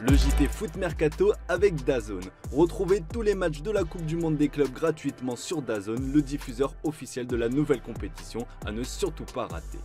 Le JT Foot Mercato avec DAZN. Retrouvez tous les matchs de la Coupe du Monde des clubs gratuitement sur DAZN, le diffuseur officiel de la nouvelle compétition à ne surtout pas rater.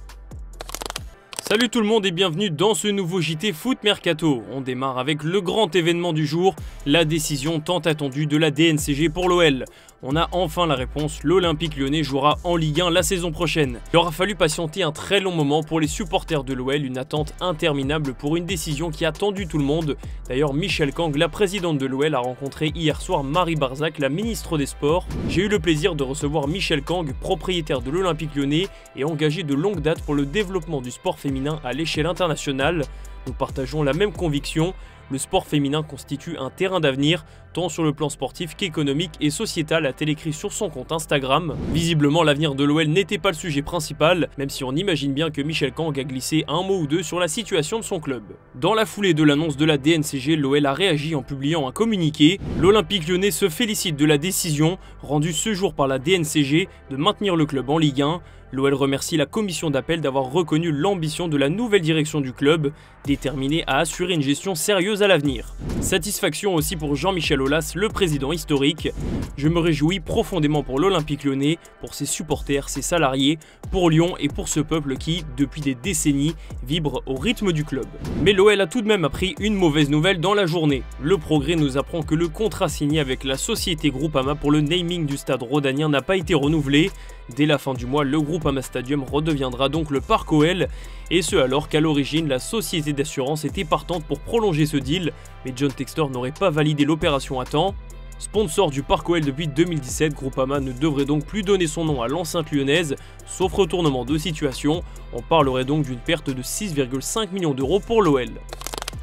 Salut tout le monde et bienvenue dans ce nouveau JT Foot Mercato. On démarre avec le grand événement du jour, la décision tant attendue de la DNCG pour l'OL. On a enfin la réponse, l'Olympique Lyonnais jouera en Ligue 1 la saison prochaine. Il aura fallu patienter un très long moment pour les supporters de l'OL, une attente interminable pour une décision qui a tendu tout le monde. D'ailleurs, Michèle Kang, la présidente de l'OL, a rencontré hier soir Marie Barzac, la ministre des Sports. J'ai eu le plaisir de recevoir Michèle Kang, propriétaire de l'Olympique Lyonnais et engagé de longue date pour le développement du sport féminin à l'échelle internationale. Nous partageons la même conviction. Le sport féminin constitue un terrain d'avenir, tant sur le plan sportif qu'économique et sociétal, a-t-elle écrit sur son compte Instagram. Visiblement, l'avenir de l'OL n'était pas le sujet principal, même si on imagine bien que Michèle Kang a glissé un mot ou deux sur la situation de son club. Dans la foulée de l'annonce de la DNCG, l'OL a réagi en publiant un communiqué. L'Olympique Lyonnais se félicite de la décision, rendue ce jour par la DNCG, de maintenir le club en Ligue 1. L'OL remercie la commission d'appel d'avoir reconnu l'ambition de la nouvelle direction du club, déterminée à assurer une gestion sérieuse à l'avenir. Satisfaction aussi pour Jean-Michel Aulas, le président historique. Je me réjouis profondément pour l'Olympique Lyonnais, pour ses supporters, ses salariés, pour Lyon et pour ce peuple qui, depuis des décennies, vibre au rythme du club. Mais l'OL a tout de même appris une mauvaise nouvelle dans la journée. Le Progrès nous apprend que le contrat signé avec la société Groupama pour le naming du stade rhodanien n'a pas été renouvelé. Dès la fin du mois, le Groupama Stadium redeviendra donc le Parc OL, et ce alors qu'à l'origine, la société d'assurance était partante pour prolonger ce deal, mais John Textor n'aurait pas validé l'opération à temps. Sponsor du Parc OL depuis 2017, Groupama ne devrait donc plus donner son nom à l'enceinte lyonnaise, sauf retournement de situation. On parlerait donc d'une perte de 6,5 millions d'euros pour l'OL.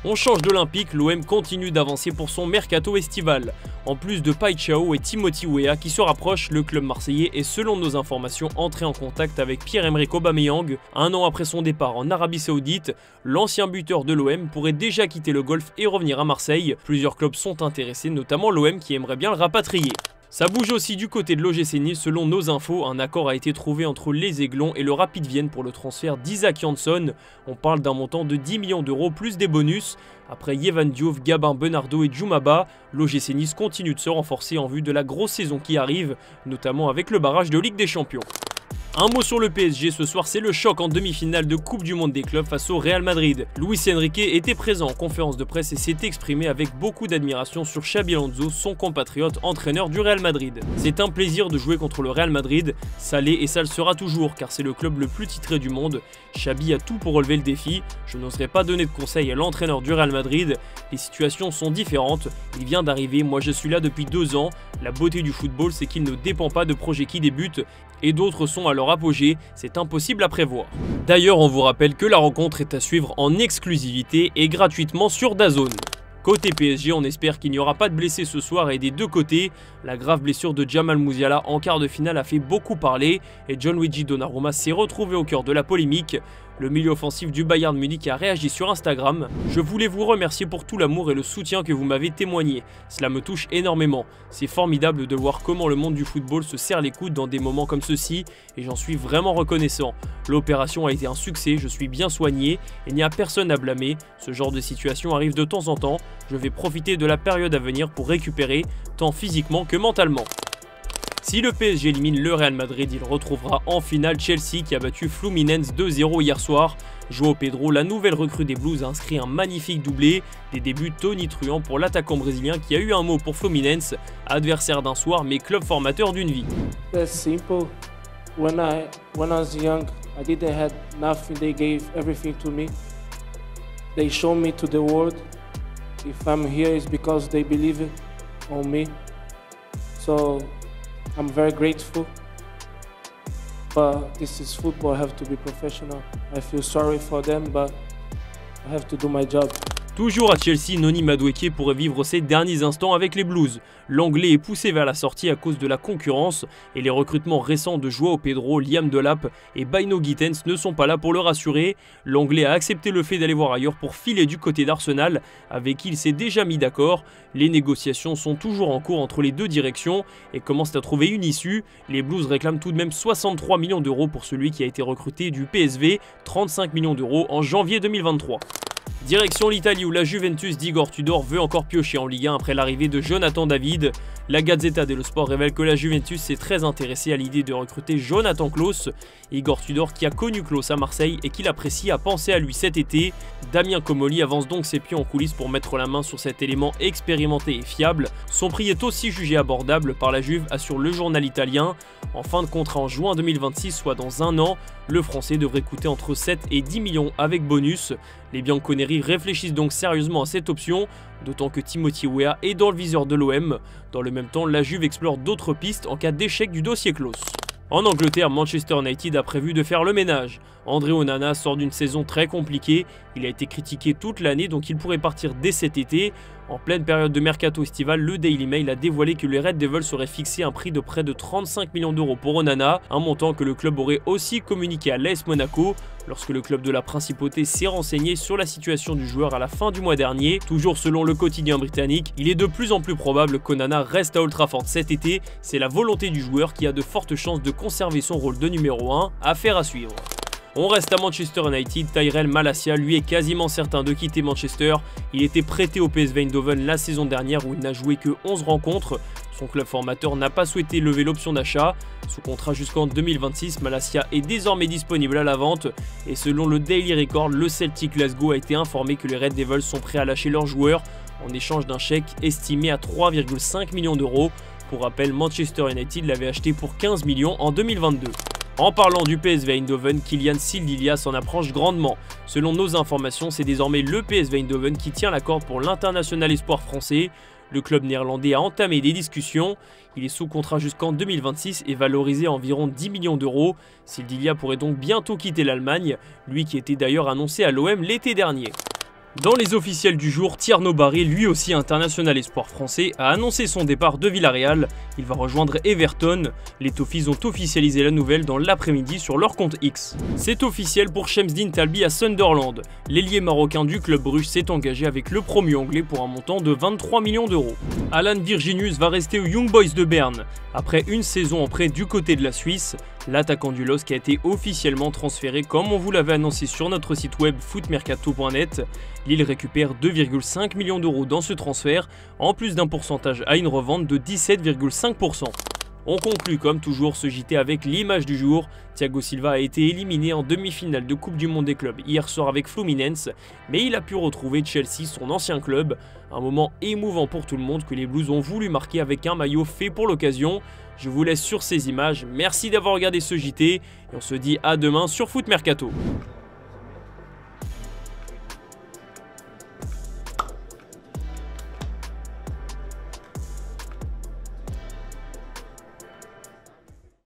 On change d'Olympique, l'OM continue d'avancer pour son mercato estival. En plus de Pai Chao et Timothy Weah qui se rapprochent, le club marseillais est selon nos informations entré en contact avec Pierre-Emerick Aubameyang. Un an après son départ en Arabie Saoudite, l'ancien buteur de l'OM pourrait déjà quitter le Golfe et revenir à Marseille. Plusieurs clubs sont intéressés, notamment l'OM qui aimerait bien le rapatrier. Ça bouge aussi du côté de l'OGC Nice. Selon nos infos, un accord a été trouvé entre les Aiglons et le Rapid Vienne pour le transfert d'Isaac Jansson. On parle d'un montant de 10 millions d'euros plus des bonus. Après Yehvan Diouf, Gabin Benardo et Djoumaba, l'OGC Nice continue de se renforcer en vue de la grosse saison qui arrive, notamment avec le barrage de Ligue des Champions. Un mot sur le PSG, ce soir c'est le choc en demi-finale de Coupe du Monde des clubs face au Real Madrid. Luis Enrique était présent en conférence de presse et s'est exprimé avec beaucoup d'admiration sur Xabi Alonso, son compatriote entraîneur du Real Madrid. C'est un plaisir de jouer contre le Real Madrid, ça l'est et ça le sera toujours car c'est le club le plus titré du monde. Xabi a tout pour relever le défi, je n'oserais pas donner de conseils à l'entraîneur du Real Madrid, les situations sont différentes, il vient d'arriver, moi je suis là depuis 2 ans, la beauté du football c'est qu'il ne dépend pas de projets qui débutent et d'autres sont à leur apogée, c'est impossible à prévoir. D'ailleurs, on vous rappelle que la rencontre est à suivre en exclusivité et gratuitement sur DAZN. Côté PSG, on espère qu'il n'y aura pas de blessés ce soir et des deux côtés. La grave blessure de Jamal Musiala en quart de finale a fait beaucoup parler et Gianluigi Donnarumma s'est retrouvé au cœur de la polémique. Le milieu offensif du Bayern Munich a réagi sur Instagram. Je voulais vous remercier pour tout l'amour et le soutien que vous m'avez témoigné. Cela me touche énormément. C'est formidable de voir comment le monde du football se serre les coudes dans des moments comme ceux-ci et j'en suis vraiment reconnaissant. L'opération a été un succès, je suis bien soigné, il n'y a personne à blâmer. Ce genre de situation arrive de temps en temps. Je vais profiter de la période à venir pour récupérer, tant physiquement que mentalement. Si le PSG élimine le Real Madrid, il retrouvera en finale Chelsea qui a battu Fluminense 2-0 hier soir. João Pedro, la nouvelle recrue des Blues, a inscrit un magnifique doublé. Des débuts tonitruants pour l'attaquant brésilien qui a eu un mot pour Fluminense, adversaire d'un soir mais club formateur d'une vie. That's simple. When I was young, I didn't have nothing. They gave everything to me. They showed me to the world. If I'm here, it's because they believe on me. So I'm very grateful, but this is football, I have to be professional. I feel sorry for them, but I have to do my job. Toujours à Chelsea, Noni Madueke pourrait vivre ses derniers instants avec les Blues. L'Anglais est poussé vers la sortie à cause de la concurrence et les recrutements récents de João Pedro, Liam Delap et Baino Gittens ne sont pas là pour le rassurer. L'Anglais a accepté le fait d'aller voir ailleurs pour filer du côté d'Arsenal, avec qui il s'est déjà mis d'accord. Les négociations sont toujours en cours entre les deux directions et commencent à trouver une issue. Les Blues réclament tout de même 63 millions d'euros pour celui qui a été recruté du PSV, 35 millions d'euros en janvier 2023. Direction l'Italie où la Juventus d'Igor Tudor veut encore piocher en Ligue 1 après l'arrivée de Jonathan David. La Gazzetta dello Sport révèle que la Juventus s'est très intéressée à l'idée de recruter Jonathan Klaus. Igor Tudor qui a connu Klaus à Marseille et qui l'apprécie a pensé à lui cet été. Damien Comolli avance donc ses pieds en coulisses pour mettre la main sur cet élément expérimenté et fiable. Son prix est aussi jugé abordable par la Juve, assure le journal italien. En fin de contrat en juin 2026, soit dans un an, le Français devrait coûter entre 7 et 10 millions avec bonus. Les Bianconeri réfléchissent donc sérieusement à cette option, d'autant que Timothy Weah est dans le viseur de l'OM. Dans le même temps, la Juve explore d'autres pistes en cas d'échec du dossier Klaus. En Angleterre, Manchester United a prévu de faire le ménage. André Onana sort d'une saison très compliquée, il a été critiqué toute l'année donc il pourrait partir dès cet été. En pleine période de mercato estival, le Daily Mail a dévoilé que les Red Devils auraient fixé un prix de près de 35 millions d'euros pour Onana, un montant que le club aurait aussi communiqué à l'AS Monaco lorsque le club de la Principauté s'est renseigné sur la situation du joueur à la fin du mois dernier. Toujours selon le quotidien britannique, il est de plus en plus probable qu'Onana reste à Old Trafford cet été, c'est la volonté du joueur qui a de fortes chances de conserver son rôle de numéro 1, affaire à suivre. On reste à Manchester United, Tyrell Malacia lui est quasiment certain de quitter Manchester. Il était prêté au PSV Eindhoven la saison dernière où il n'a joué que 11 rencontres. Son club formateur n'a pas souhaité lever l'option d'achat. Sous contrat jusqu'en 2026, Malacia est désormais disponible à la vente. Et selon le Daily Record, le Celtic Glasgow a été informé que les Red Devils sont prêts à lâcher leur joueur en échange d'un chèque estimé à 3,5 millions d'euros. Pour rappel, Manchester United l'avait acheté pour 15 millions en 2022. En parlant du PSV Eindhoven, Kylian Sildilia s'en approche grandement. Selon nos informations, c'est désormais le PSV Eindhoven qui tient la corde pour l'international espoir français. Le club néerlandais a entamé des discussions. Il est sous contrat jusqu'en 2026 et valorisé à environ 10 millions d'euros. Sildilia pourrait donc bientôt quitter l'Allemagne, lui qui était d'ailleurs annoncé à l'OM l'été dernier. Dans les officiels du jour, Tierno Barré, lui aussi international espoir français, a annoncé son départ de Villarreal. Il va rejoindre Everton. Les Toffees ont officialisé la nouvelle dans l'après-midi sur leur compte X. C'est officiel pour Shemsdine Talbi à Sunderland. L'ailier marocain du club Bruges s'est engagé avec le promu anglais pour un montant de 23 millions d'euros. Alan Virginius va rester aux Young Boys de Berne. Après une saison en prêt du côté de la Suisse, l'attaquant du LOSC a été officiellement transféré comme on vous l'avait annoncé sur notre site web footmercato.net. Lille récupère 2,5 millions d'euros dans ce transfert, en plus d'un pourcentage à une revente de 17,5%. On conclut comme toujours ce JT avec l'image du jour. Thiago Silva a été éliminé en demi-finale de Coupe du Monde des clubs hier soir avec Fluminense, mais il a pu retrouver Chelsea, son ancien club. Un moment émouvant pour tout le monde que les Blues ont voulu marquer avec un maillot fait pour l'occasion. Je vous laisse sur ces images, merci d'avoir regardé ce JT et on se dit à demain sur Foot Mercato.